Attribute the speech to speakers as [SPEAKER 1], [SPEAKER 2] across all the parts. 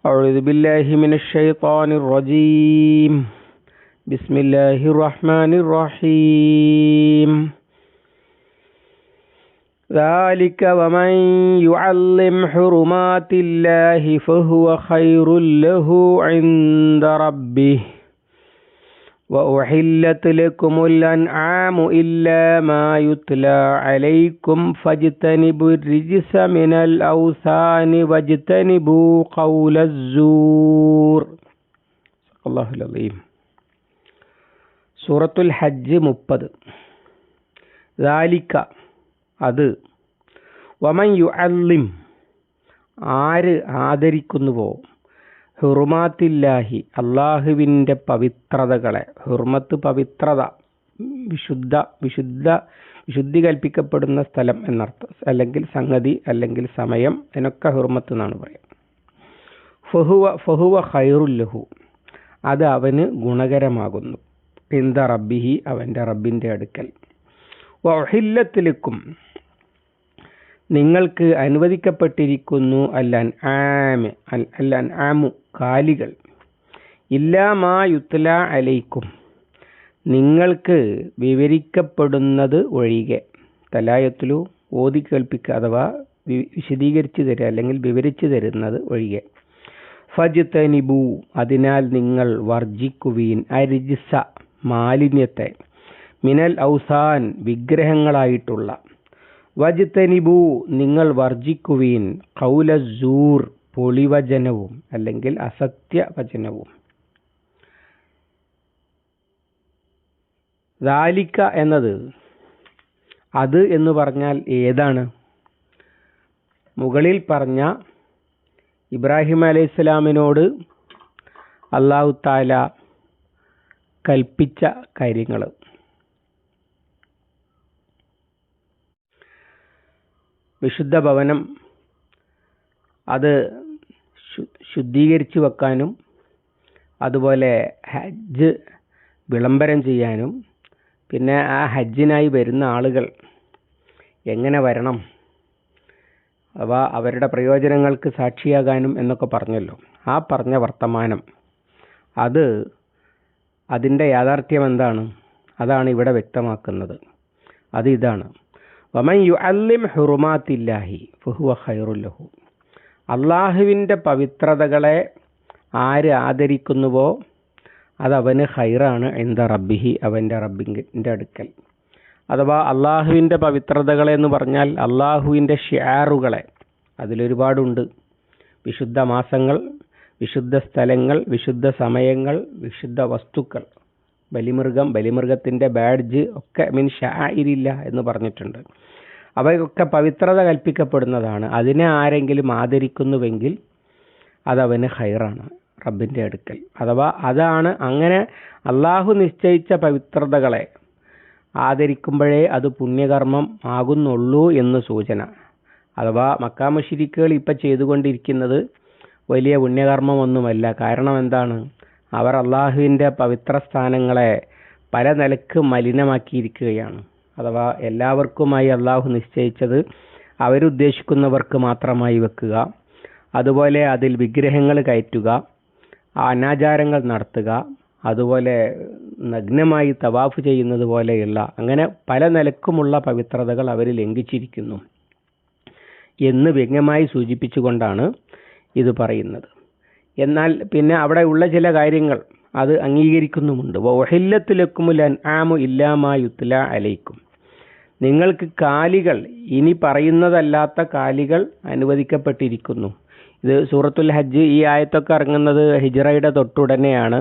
[SPEAKER 1] أعوذ بالله من الشيطان الرجيم بسم الله الرحمن الرحيم ذلك ومن يعظم حرمات الله فهو خير له عند ربه وأحلت لكم الأنعام إلا ما يتلى عليكم فاجتنبوا الرجس من الأوثان واجتنبوا قول الزور. الله العظيم. സൂറത്തുൽ ഹജ്ജ് 30. ذلك അത്, വമൻ യുഅല്ലിം ആര് ആദരിക്കുന്നുവോ, ഹുറുമാത്തില്ലാഹി അള്ളാഹുവിൻ്റെ പവിത്രതകളെ, ഹുർമത്ത് പവിത്രത, വിശുദ്ധി കൽപ്പിക്കപ്പെടുന്ന സ്ഥലം എന്നർത്ഥം, അല്ലെങ്കിൽ സംഗതി, അല്ലെങ്കിൽ സമയം, എന്നൊക്കെ ഹുർമത്ത് എന്നാണ് പറയുക. ഫഹുവ ഖൈറുല്ലഹു അത് അവന് ഗുണകരമാകുന്നു, ഇന്ദ റബ്ബിഹി അവൻ്റെ റബ്ബിൻ്റെ അടുക്കൽ. വഹില്ലത്തിലേക്കും നിങ്ങൾക്ക് അനുവദിക്കപ്പെട്ടിരിക്കുന്നു അൽഅൻആമു കാലികൾ, ഇല്ലാ മാ യുത്ല അലൈക്കും നിങ്ങൾക്ക് വിവരിക്കപ്പെടുന്നത് ഒഴികെ. തലായത്തുലു ഓതി കേൾപ്പിക്കുക അഥവാ വിശദീകരിച്ചു തരിക അല്ലെങ്കിൽ വിവരിച്ചു തരുന്നത് ഒഴികെ. ഫജ്തനിബു അതിനാൽ നിങ്ങൾ വർജിക്കുവീൻ, അരിജ്സ മാലിന്യത്തെ, മിനൽ ഔസാൻ വിഗ്രഹങ്ങളായിട്ടുള്ള, വജ്തനിബു നിങ്ങൾ വർജിക്കുവീൻ, ഖൗലസ്സൂർ പൊളിവചനവും അല്ലെങ്കിൽ അസത്യവചനവും. ദാലിക എന്നത്, അത് എന്ന് പറഞ്ഞാൽ ഏതാണ്? മുകളിൽ പറഞ്ഞ ഇബ്രാഹിം അലൈഹിസ്സലാമിനോട് അല്ലാഹു തആല കൽപ്പിച്ച കാര്യങ്ങൾ. വിശുദ്ധ ഭവനം അത് ശുദ്ധീകരിച്ചു വെക്കാനും, അതുപോലെ ഹജ്ജ് വിളംബരം ചെയ്യാനും, പിന്നെ ആ ഹജ്ജിനായി വരുന്ന ആളുകൾ എങ്ങനെ വരണം, അവ അവരുടെ പ്രയോജനങ്ങൾക്ക് സാക്ഷിയാകാനും എന്നൊക്കെ പറഞ്ഞല്ലോ. ആ പറഞ്ഞ വർത്തമാനം അതിൻ്റെ യാഥാർത്ഥ്യം എന്താണ്? അതാണ് ഇവിടെ വ്യക്തമാക്കുന്നത്. അത് ഇതാണ്, വമൻ യുഅല്ലിം ഹുറുമാത്തില്ലാഹി ഫഹുവ ഖൈറുൽ ലഹു അള്ളാഹുവിൻ്റെ പവിത്രതകളെ ആര് ആദരിക്കുന്നുവോ അതവന് ഖൈറാണ് ഇൻദ റബ്ബിഹി അവൻ്റെ റബ്ബിൻ്റെ അടുക്കൽ. അഥവാ അള്ളാഹുവിൻ്റെ പവിത്രതകളെ എന്ന് പറഞ്ഞാൽ അള്ളാഹുവിൻ്റെ ഷിആറുകളെ, അതിലൊരുപാടുണ്ട്. വിശുദ്ധ മാസങ്ങൾ, വിശുദ്ധ സ്ഥലങ്ങൾ, വിശുദ്ധ സമയങ്ങൾ, വിശുദ്ധ വസ്തുക്കൾ, ബലിമൃഗത്തിൻ്റെ ബാഡ്ജ് ഒക്കെ മിൻ ഷാഇരില്ല എന്ന് പറഞ്ഞിട്ടുണ്ട്. അവയൊക്കെ പവിത്രത കൽപ്പിക്കപ്പെടുന്നതാണ്. അതിനെ ആരെങ്കിലും ആദരിക്കുന്നുവെങ്കിൽ അതവന് ഖൈറാണ് റബ്ബിൻ്റെ അടുക്കൽ. അഥവാ അതാണ്, അങ്ങനെ അള്ളാഹു നിശ്ചയിച്ച പവിത്രതകളെ ആദരിക്കുമ്പോഴേ അത് പുണ്യകർമ്മം ആകുന്നുള്ളൂ എന്ന് സൂചന. അഥവാ മക്കാ മുശ്രിക്കുകൾ ഇപ്പം ചെയ്തുകൊണ്ടിരിക്കുന്നത് വലിയ പുണ്യകർമ്മമൊന്നുമല്ല. കാരണം എന്താണ്? അവർ അള്ളാഹുവിൻ്റെ പവിത്ര സ്ഥാനങ്ങളെ പല നിലക്ക് മലിനമാക്കിയിരിക്കുകയാണ്. അഥവാ എല്ലാവർക്കുമായി അള്ളാഹു നിശ്ചയിച്ചത് അവരുദ്ദേശിക്കുന്നവർക്ക് മാത്രമായി വെക്കുക, അതുപോലെ അതിൽ വിഗ്രഹങ്ങൾ കയറ്റുക, അനാചാരങ്ങൾ നടത്തുക, അതുപോലെ നഗ്നമായി തവാഫ് ചെയ്യുന്നത് പോലെയുള്ള അങ്ങനെ പല നിലക്കുമുള്ള പവിത്രതകൾ അവർ ലംഘിച്ചിരിക്കുന്നു എന്ന് വ്യംഗ്യമായി സൂചിപ്പിച്ചുകൊണ്ടാണ് ഇത് പറയുന്നത്. എന്നാൽ പിന്നെ അവിടെ ഉള്ള ചില കാര്യങ്ങൾ അത് അംഗീകരിക്കുന്നുമുണ്ട്. വഹില്ലത്ത് ലക്കുമുൽ അൻആമു ഇല്ലാ മാ യുത്ല അലൈക്കും നിങ്ങൾക്ക് കാലികൾ, ഇനി പറയുന്നതല്ലാത്ത കാലികൾ അനുവദിക്കപ്പെട്ടിരിക്കുന്നു. ഇത് സൂറത്തുൽ ഹജ്ജ്, ഈ ആയത്തൊക്കെ ഇറങ്ങുന്നത് ഹിജ്റയുടെ തൊട്ടുടനെയാണ്.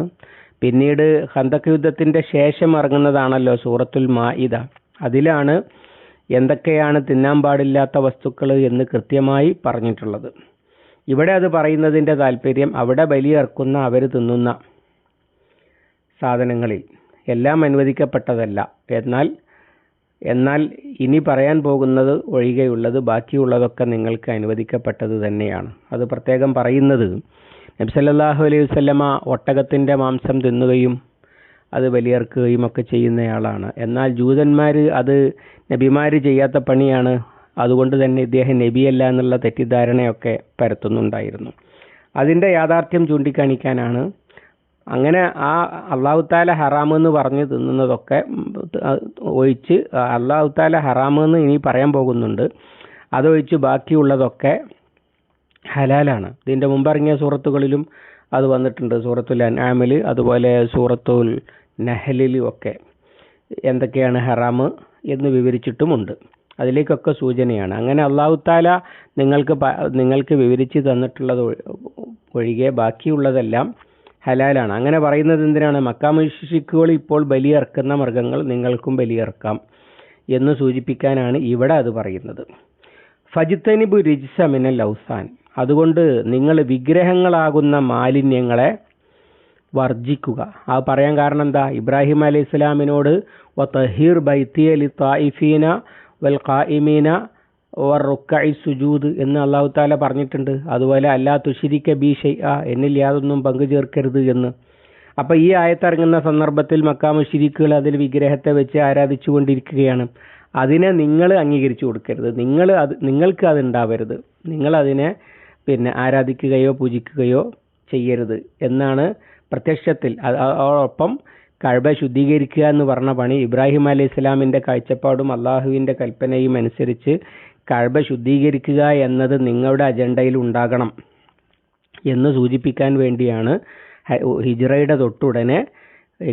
[SPEAKER 1] പിന്നീട് ഖന്തഖ് യുദ്ധത്തിൻ്റെ ശേഷം ഇറങ്ങുന്നതാണല്ലോ സൂറത്തുൽ മാഇദ. അതിലാണ് എന്തൊക്കെയാണ് തിന്നാൻ പാടില്ലാത്ത വസ്തുക്കൾ എന്ന് കൃത്യമായി പറഞ്ഞിട്ടുള്ളത്. ഇവിടെ അത് പറയുന്നതിൻ്റെ താല്പര്യം, അവിടെ ബലിയിറക്കുന്ന അവർ തിന്നുന്ന സാധനങ്ങളിൽ എല്ലാം അനുവദിക്കപ്പെട്ടതല്ല, എന്നാൽ ഇനി പറയാൻ പോകുന്നത് ഒഴികെയുള്ളത് ബാക്കിയുള്ളതൊക്കെ നിങ്ങൾക്ക് അനുവദിക്കപ്പെട്ടത് തന്നെയാണ്. അത് പ്രത്യേകം പറയുന്നത് നബി സല്ലല്ലാഹു അലൈഹി വസല്ലമ ഒട്ടകത്തിൻ്റെ മാംസം തിന്നുകയും അത് ബലിയിറക്കുകയും ഒക്കെ ചെയ്യുന്നയാളാണ്. എന്നാൽ ജൂതന്മാർ അത് നബിമാർ ചെയ്യാത്ത പണിയാണ്, അതുകൊണ്ട് തന്നെ ഇദ്ദേഹം നബിയല്ല എന്നുള്ള തെറ്റിദ്ധാരണയൊക്കെ പരത്തുന്നുണ്ടായിരുന്നു. അതിൻ്റെ യാഥാർത്ഥ്യം ചൂണ്ടിക്കാണിക്കാനാണ്. അങ്ങനെ ആ അള്ളാഹു താല ഹറാമെന്ന് പറഞ്ഞ് തിന്നുന്നതൊക്കെ ഒഴിച്ച്, അള്ളാഹു താല ഹറാമെന്ന് ഇനി പറയാൻ പോകുന്നുണ്ട്, അതൊഴിച്ച് ബാക്കിയുള്ളതൊക്കെ ഹലാലാണ്. ഇതിൻ്റെ മുമ്പിറങ്ങിയ സൂറത്തുകളിലും അത് വന്നിട്ടുണ്ട്. സൂറത്തുൽ അൻആമിൽ, അതുപോലെ സൂറത്തുൽ നഹലിലും ഒക്കെ എന്തൊക്കെയാണ് ഹറാമ് എന്ന് വിവരിച്ചിട്ടുമുണ്ട്. അതിലേക്കൊക്കെ സൂചനയാണ്. അങ്ങനെ അള്ളാഹു താല നിങ്ങൾക്ക് വിവരിച്ച് തന്നിട്ടുള്ളത് ഒഴികെ ബാക്കിയുള്ളതെല്ലാം ഹലാലാണ്. അങ്ങനെ പറയുന്നത് എന്തിനാണ്? മക്കാ മുശ്രിക്കുകൾ ഇപ്പോൾ ബലിയർക്കുന്ന മൃഗങ്ങൾ നിങ്ങൾക്കും ബലിയർക്കാം എന്ന് സൂചിപ്പിക്കാനാണ് ഇവിടെ അത് പറയുന്നത്. ഫജ്തനിബു റിജ്സ മിനൽ ഔസാൻ, അതുകൊണ്ട് നിങ്ങൾ വിഗ്രഹങ്ങളാകുന്ന മാലിന്യങ്ങളെ വർജിക്കുക. അത് പറയാൻ കാരണം എന്താ? ഇബ്രാഹിം അലൈഹി സ്വലാമിനോട് വതഹിർ ബൈത്തിയ ലിത്തായിഫീന വൽ ഖായിമീന വറുക്കഇ സുജൂദ് എന്ന് അല്ലാഹു തആല പറഞ്ഞിട്ടുണ്ട്. അതുപോലെ അല്ലാ തുശ്രിക ബി ഷൈഅ, എന്നിൽ യാതൊന്നും പങ്കു ചേർക്കരുത് എന്ന്. അപ്പോൾ ഈ ആയത്തിറങ്ങുന്ന സന്ദർഭത്തിൽ മക്കാ മുശ്രിക്കുകൾ അതിൽ വിഗ്രഹത്തെ വെച്ച് ആരാധിച്ചു കൊണ്ടിരിക്കുകയാണ്. അതിനെ നിങ്ങൾ അംഗീകരിച്ചു കൊടുക്കരുത്, നിങ്ങൾക്ക് അത് ഉണ്ടാവരുത്, നിങ്ങളതിനെ ആരാധിക്കുകയോ പൂജിക്കുകയോ ചെയ്യരുത് എന്നാണ് പ്രത്യക്ഷത്തിൽ. അതോടൊപ്പം കഅബ ശുദ്ധീകരിക്കുക എന്ന് പറഞ്ഞ പണി ഇബ്രാഹിം അലൈഹി സ്വലാമിൻ്റെ കാഴ്ചപ്പാടും അള്ളാഹുവിൻ്റെ കൽപ്പനയും അനുസരിച്ച് കഅബ ശുദ്ധീകരിക്കുക എന്നത് നിങ്ങളുടെ അജണ്ടയിൽ ഉണ്ടാകണം എന്ന് സൂചിപ്പിക്കാൻ വേണ്ടിയാണ് ഹിജ്റയുടെ തൊട്ടുടനെ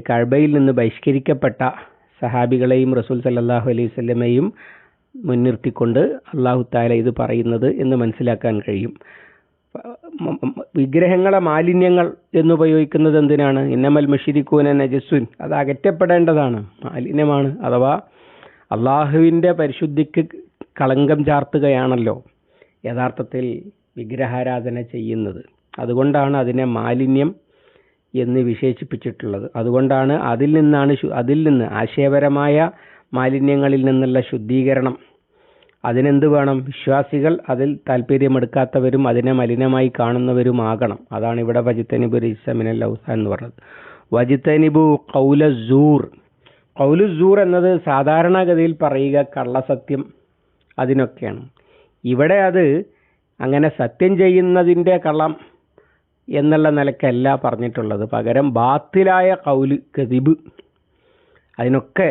[SPEAKER 1] കഅബയിൽ നിന്ന് ബഹിഷ്കരിക്കപ്പെട്ട സഹാബികളെയും റസൂൽ സല്ലല്ലാഹു അലൈഹി വസല്ലമയും മുൻനിർത്തിക്കൊണ്ട് അല്ലാഹു തആല ഇത് പറയുന്നത് എന്ന് മനസ്സിലാക്കാൻ കഴിയും. വിഗ്രഹങ്ങളെ മാലിന്യങ്ങൾ എന്നുപയോഗിക്കുന്നത് എന്തിനാണ്? ഇന്നമൽ മുശ്രികൂന നജസുൻ, അത് അകറ്റപ്പെടേണ്ടതാണ്, മാലിന്യമാണ്. അഥവാ അള്ളാഹുവിൻ്റെ പരിശുദ്ധിക്ക് കളങ്കം ചാർത്തുകയാണല്ലോ യഥാർത്ഥത്തിൽ വിഗ്രഹാരാധന ചെയ്യുന്നത്. അതുകൊണ്ടാണ് അതിനെ മാലിന്യം എന്ന് വിശേഷിപ്പിച്ചിട്ടുള്ളത്. അതുകൊണ്ടാണ് അതിൽ നിന്ന് ആശയപരമായ മാലിന്യങ്ങളിൽ നിന്നുള്ള ശുദ്ധീകരണം. അതിനെന്ത് വേണം? വിശ്വാസികൾ അതിൽ താല്പര്യമെടുക്കാത്തവരും അതിനെ മലിനമായി കാണുന്നവരുമാകണം. അതാണ് ഇവിടെ വജ്തനിബു റിജ്സ മിനൽ ഔസാൻ എന്ന് പറഞ്ഞത്. വജ്തനിബു ഖൗല സൂർ. ഖൗലു സൂർ എന്നത് സാധാരണഗതിയിൽ പറയുക കള്ളസത്യം, അതിനൊക്കെയാണ്. ഇവിടെ അത് അങ്ങനെ സത്യം ചെയ്യുന്നതിൻ്റെ കള്ളം എന്നുള്ള നിലക്കല്ല പറഞ്ഞിട്ടുള്ളത്. പകരം ബാത്തിലായ ഖൗല്, കദിബ്, അതിനൊക്കെ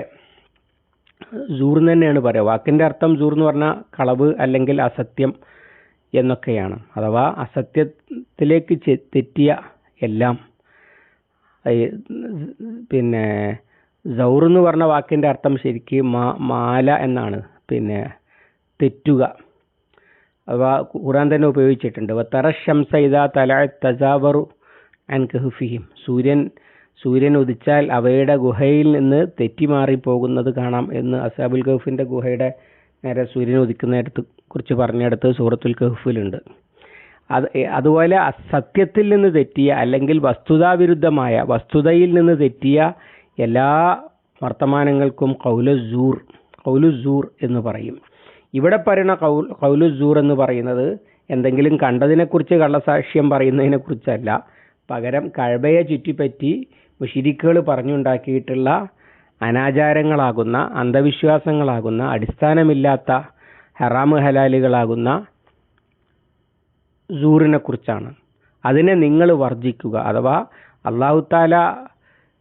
[SPEAKER 1] സൂർ തന്നെയാണ് പറയുക. വാക്കിൻ്റെ അർത്ഥം സൂർ എന്ന് പറഞ്ഞാൽ കളവ് അല്ലെങ്കിൽ അസത്യം എന്നൊക്കെയാണ്. അഥവാ അസത്യത്തിലേക്ക് തെറ്റിയ എല്ലാം. സൗർ എന്ന് പറഞ്ഞ വാക്കിൻ്റെ അർത്ഥം ശരിക്ക് മാല എന്നാണ്, തെറ്റുക. അഥവാ ഖുർആൻ തന്നെ ഉപയോഗിച്ചിട്ടുണ്ട്. വതറ ശംസ ഇദാ തലഅത് തസാവറു അൻ കഹ്ഫിഹിം, സൂര്യൻ ഉദിച്ചാൽ അവയുടെ ഗുഹയിൽ നിന്ന് തെറ്റിമാറിപ്പോകുന്നത് കാണാം എന്ന് അസ്ഹാബുൽ കഹ്ഫിൻ്റെ ഗുഹയുടെ നേരെ സൂര്യൻ ഉദിക്കുന്നതിനെ കുറിച്ച് പറഞ്ഞെടുത്ത് സൂറത്തുൽ കഹ്ഫിലുണ്ട്. അതുപോലെ സത്യത്തിൽ നിന്ന് തെറ്റിയ അല്ലെങ്കിൽ വസ്തുതാവിരുദ്ധമായ വസ്തുതയിൽ നിന്ന് തെറ്റിയ എല്ലാ വർത്തമാനങ്ങൾക്കും ഖൗലു സൂർ എന്ന് പറയും. ഇവിടെ പറയുന്ന ഖൗലു സൂർ എന്ന് പറയുന്നത് എന്തെങ്കിലും കണ്ടതിനെക്കുറിച്ച് കള്ളസാക്ഷ്യം പറയുന്നതിനെ കുറിച്ചല്ല. പകരം കഅബയെ ചുറ്റിപ്പറ്റി മുശ്രിക്കുകൾ പറഞ്ഞുണ്ടാക്കിയിട്ടുള്ള അനാചാരങ്ങളാകുന്ന, അന്ധവിശ്വാസങ്ങളാകുന്ന, അടിസ്ഥാനമില്ലാത്ത ഹറാമ് ഹലാലുകളാകുന്ന സൂറിനെ കുറിച്ചാണ്. അതിനെ നിങ്ങൾ വർജിക്കുക. അഥവാ അല്ലാഹു തആല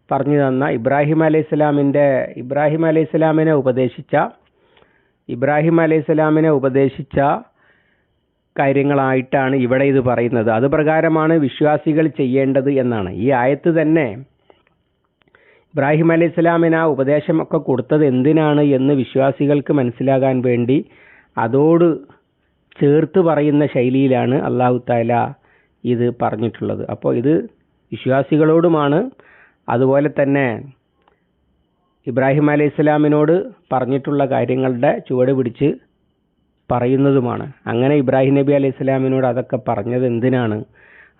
[SPEAKER 1] പറഞ്ഞു തന്ന ഇബ്രാഹിം അലൈഹിസ്സലാമിനെ ഉപദേശിച്ച കാര്യങ്ങളായിട്ടാണ് ഇവിടെ ഇത് പറയുന്നത്. അത് പ്രകാരമാണ് വിശ്വാസികൾ ചെയ്യേണ്ടത് എന്നാണ്. ഈ ആയത്ത് തന്നെ ഇബ്രാഹിം അലൈഹിസ്സലാമിന് ആ ഉപദേശമൊക്കെ കൊടുത്തത് എന്തിനാണ് എന്ന് വിശ്വാസികൾക്ക് മനസ്സിലാകാൻ വേണ്ടി അതോട് ചേർത്ത് പറയുന്ന ശൈലിയിലാണ് അല്ലാഹു തആല ഇത് പറഞ്ഞിട്ടുള്ളത്. അപ്പോൾ ഇത് വിശ്വാസികളോടുമാണ്. അതുപോലെ തന്നെ ഇബ്രാഹിം അലൈഹിസ്സലാമിനോട് പറഞ്ഞിട്ടുള്ള കാര്യങ്ങളുടെ ചുവട് പിടിച്ച് പറയുന്നതുമാണ്. അങ്ങനെ ഇബ്രാഹിം നബി അലൈഹിസ്സലാമിനോട് അതൊക്കെ പറഞ്ഞത് എന്തിനാണ്?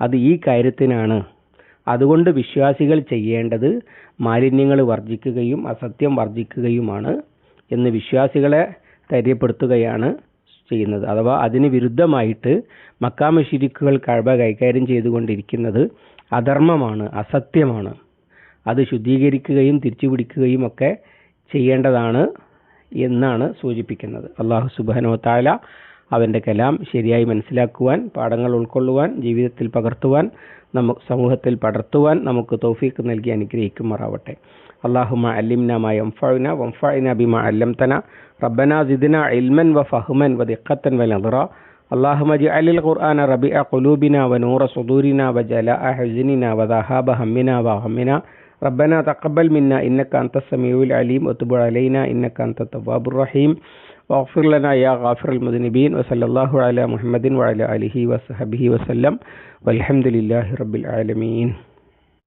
[SPEAKER 1] അത് ഈ കാര്യത്തിനാണ്. അതുകൊണ്ട് വിശ്വാസികൾ ചെയ്യേണ്ടത് മാലിന്യങ്ങൾ വർജിക്കുകയും അസത്യം വർജിക്കുകയുമാണ് എന്ന് വിശ്വാസികളെ ധൈര്യപ്പെടുത്തുകയാണ് ചെയ്യുന്നത്. അഥവാ അതിന് വിരുദ്ധമായിട്ട് മക്കാ മുശ്രിക്കുകൾ കഅബ കൈകാര്യം ചെയ്തുകൊണ്ടിരിക്കുന്നത് അധർമ്മമാണ്, അസത്യമാണ്. അത് ശുദ്ധീകരിക്കുകയും തിരിച്ചുപിടിക്കുകയും ഒക്കെ ചെയ്യേണ്ടതാണ് എന്നാണ് സൂചിപ്പിക്കുന്നത്. അല്ലാഹു സുബ്ഹാനഹു വ തആല അവൻ്റെ കലാം ശരിയായി മനസ്സിലാക്കുവാൻ, പാഠങ്ങൾ ഉൾക്കൊള്ളുവാൻ, ജീവിതത്തിൽ പകർത്തുവാൻ, സമൂഹത്തിൽ പടർത്തുവാൻ നമുക്ക് തൗഫീഖ് നൽകി അനുഗ്രഹിക്കുമാറാവട്ടെ. اللهم علمنا ما ينفعنا وانفعنا بما علمتنا ربنا زدنا علما وفهما ودقة ونظرا اللهم اجعل القرآن ربيع قلوبنا ونور صدورنا وجلاء حزننا وذهاب همنا وغمنا ربنا تقبل منا إنك أنت السميع العليم وتب علينا إنك أنت التواب الرحيم واغفر لنا يا غافر المذنبين وصلى الله على محمد وعلى آله وصحبه وسلم والحمد لله رب العالمين.